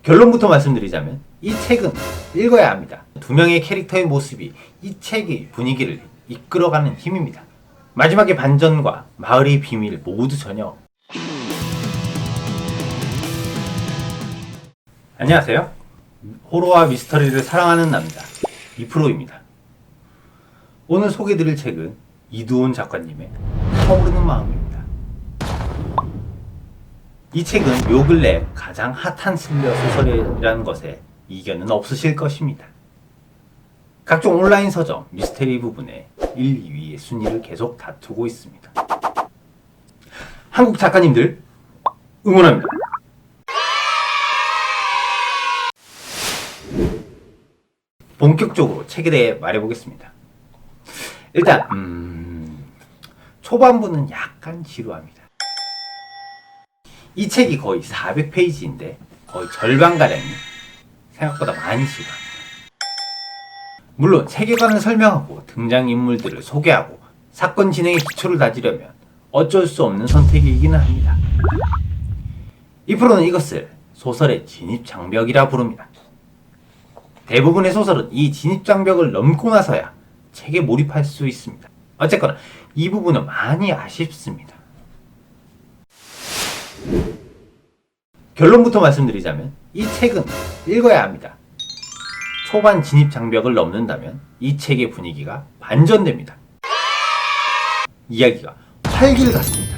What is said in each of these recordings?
결론부터 말씀드리자면 이 책은 읽어야 합니다. 두 명의 캐릭터의 모습이 이 책의 분위기를 이끌어가는 힘입니다. 마지막에 반전과 마을의 비밀 모두 전혀. 안녕하세요. 호러와 미스터리를 사랑하는 남자 이프로입니다. 오늘 소개드릴 책은 이두원 작가님의 타오르는 마음입니다. 이 책은 요 근래 가장 핫한 스릴러 소설이라는 것에 이견은 없으실 것입니다. 각종 온라인 서점, 미스테리 부분에 1, 2위의 순위를 계속 다투고 있습니다. 한국 작가님들 응원합니다. 본격적으로 책에 대해 말해보겠습니다. 일단 초반부는 약간 지루합니다. 이 책이 거의 400페이지인데 거의 절반가량이 생각보다 많이 지루합니다. 물론 세계관을 설명하고 등장인물들을 소개하고 사건 진행의 기초를 다지려면 어쩔 수 없는 선택이기는 합니다. 이프로는 이것을 소설의 진입장벽이라 부릅니다. 대부분의 소설은 이 진입장벽을 넘고 나서야 책에 몰입할 수 있습니다. 어쨌거나 이 부분은 많이 아쉽습니다. 결론부터 말씀드리자면 이 책은 읽어야 합니다. 초반 진입장벽을 넘는다면 이 책의 분위기가 반전됩니다. 이야기가 활기를 갖습니다.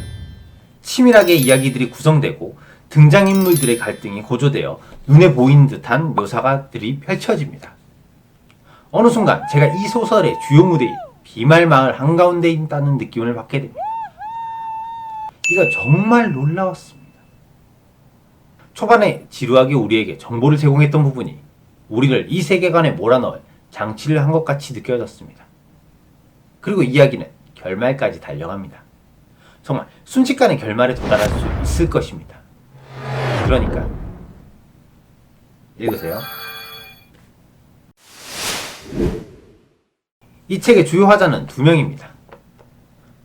치밀하게 이야기들이 구성되고 등장인물들의 갈등이 고조되어 눈에 보이는 듯한 묘사가들이 펼쳐집니다. 어느 순간 제가 이 소설의 주요 무대인 비말마을 한가운데 있다는 느낌을 받게 됩니다. 이거 정말 놀라웠습니다. 초반에 지루하게 우리에게 정보를 제공했던 부분이 우리를 이 세계관에 몰아넣을 장치를 한 것 같이 느껴졌습니다. 그리고 이야기는 결말까지 달려갑니다. 정말 순식간에 결말에 도달할 수 있을 것입니다. 그러니까 읽으세요. 이 책의 주요 화자는 두 명입니다.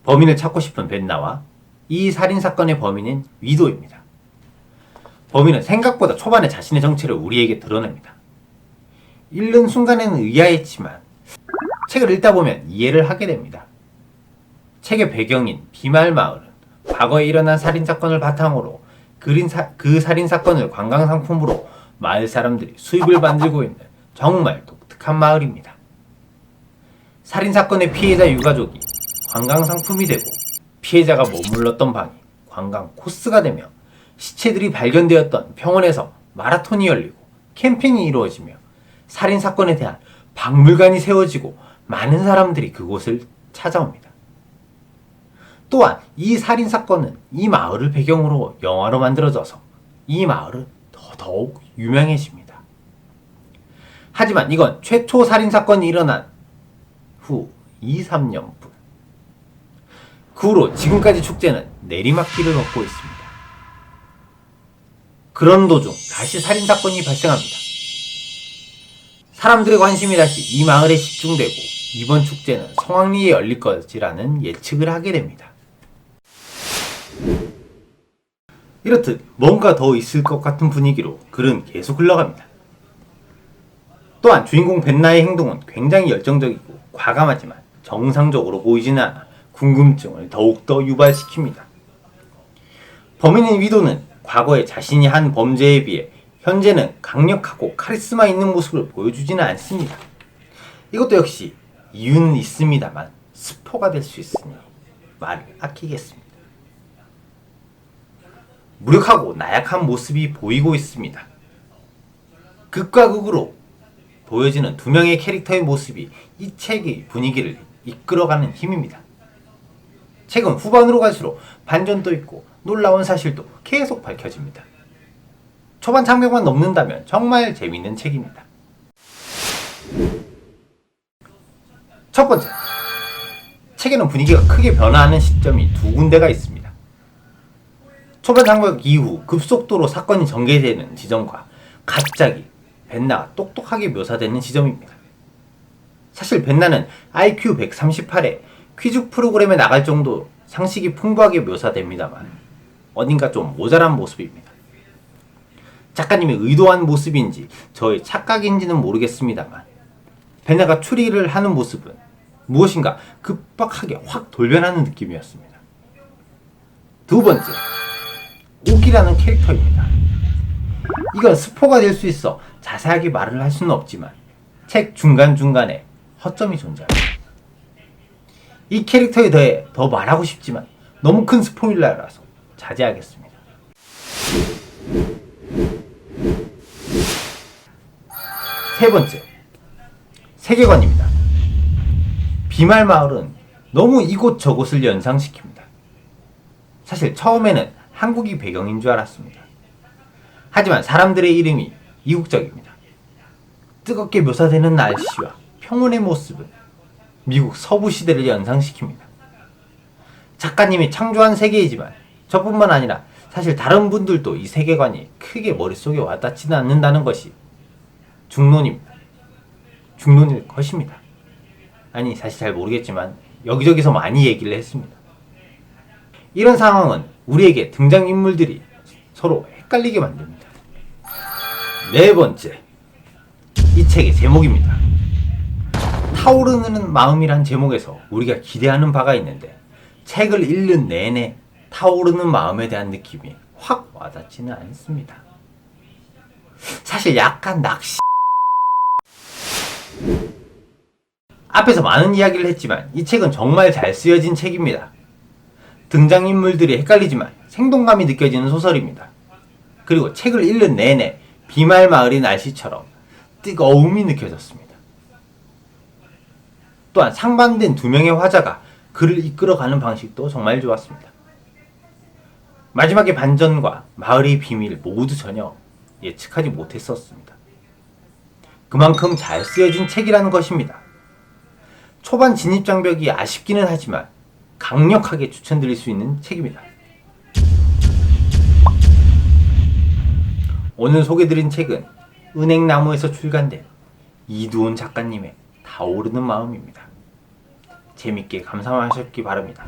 범인을 찾고 싶은 벤나와 이 살인사건의 범인인 위도입니다. 범인은 생각보다 초반에 자신의 정체를 우리에게 드러냅니다. 읽는 순간에는 의아했지만 책을 읽다 보면 이해를 하게 됩니다. 책의 배경인 비말마을은 과거에 일어난 살인사건을 바탕으로 그 살인사건을 관광상품으로 마을 사람들이 수입을 만들고 있는 정말 독특한 마을입니다. 살인사건의 피해자 유가족이 관광상품이 되고 피해자가 머물렀던 방이 관광 코스가 되며 시체들이 발견되었던 평원에서 마라톤이 열리고 캠핑이 이루어지며 살인사건에 대한 박물관이 세워지고 많은 사람들이 그곳을 찾아옵니다. 또한 이 살인사건은 이 마을을 배경으로 영화로 만들어져서 이 마을은 더더욱 유명해집니다. 하지만 이건 최초 살인사건이 일어난 후 2, 3년 후. 그 후로 지금까지 축제는 내리막길을 걷고 있습니다. 그런 도중 다시 살인사건이 발생합니다. 사람들의 관심이 다시 이 마을에 집중되고 이번 축제는 성황리에 열릴 것이라는 예측을 하게 됩니다. 이렇듯 뭔가 더 있을 것 같은 분위기로 글은 계속 흘러갑니다. 또한 주인공 벤나의 행동은 굉장히 열정적이고 과감하지만 정상적으로 보이지는 않아 궁금증을 더욱더 유발시킵니다. 범인인 위도는 과거에 자신이 한 범죄에 비해 현재는 강력하고 카리스마 있는 모습을 보여주지는 않습니다. 이것도 역시 이유는 있습니다만 스포가 될 수 있으니 말을 아끼겠습니다. 무력하고 나약한 모습이 보이고 있습니다. 극과 극으로 보여지는 두 명의 캐릭터의 모습이 이 책의 분위기를 이끌어가는 힘입니다. 책은 후반으로 갈수록 반전도 있고 놀라운 사실도 계속 밝혀집니다. 초반 장벽만 넘는다면 정말 재미있는 책입니다. 첫 번째, 책에는 분위기가 크게 변화하는 시점이 두 군데가 있습니다. 초반 장벽 이후 급속도로 사건이 전개되는 지점과 갑자기 벤나가 똑똑하게 묘사되는 지점입니다. 사실 벤나는 IQ 138에 퀴즈 프로그램에 나갈 정도 상식이 풍부하게 묘사됩니다만 어딘가 좀 모자란 모습입니다. 작가님이 의도한 모습인지 저의 착각인지는 모르겠습니다만 베냐가 추리를 하는 모습은 무엇인가 급박하게 확 돌변하는 느낌이었습니다. 두 번째, 옥이라는 캐릭터입니다. 이건 스포가 될 수 있어 자세하게 말을 할 수는 없지만 책 중간중간에 허점이 존재합니다. 이 캐릭터에 대해 더 말하고 싶지만 너무 큰 스포일러라서 자제하겠습니다. 세 번째, 세계관입니다. 비말 마을은 너무 이곳저곳을 연상시킵니다. 사실 처음에는 한국이 배경인 줄 알았습니다. 하지만 사람들의 이름이 이국적입니다. 뜨겁게 묘사되는 날씨와 평온의 모습은 미국 서부 시대를 연상시킵니다. 작가님이 창조한 세계이지만 저뿐만 아니라 사실 다른 분들도 이 세계관이 크게 머릿속에 와닿지는 않는다는 것이 중론입니다. 중론일 것입니다. 아니, 사실 잘 모르겠지만 여기저기서 많이 얘기를 했습니다. 이런 상황은 우리에게 등장인물들이 서로 헷갈리게 만듭니다. 네 번째, 이 책의 제목입니다. 타오르는 마음이란 제목에서 우리가 기대하는 바가 있는데 책을 읽는 내내 타오르는 마음에 대한 느낌이 확 와닿지는 않습니다. 사실 약간 낚시. 앞에서 많은 이야기를 했지만 이 책은 정말 잘 쓰여진 책입니다. 등장인물들이 헷갈리지만 생동감이 느껴지는 소설입니다. 그리고 책을 읽는 내내 비말 마을의 날씨처럼 뜨거움이 느껴졌습니다. 또한 상반된 두 명의 화자가 그를 이끌어가는 방식도 정말 좋았습니다. 마지막의 반전과 마을의 비밀 모두 전혀 예측하지 못했었습니다. 그만큼 잘 쓰여진 책이라는 것입니다. 초반 진입장벽이 아쉽기는 하지만 강력하게 추천드릴 수 있는 책입니다. 오늘 소개드린 책은 은행나무에서 출간된 이두온 작가님의 타오르는 마음입니다. 재밌게 감상하셨기 바랍니다.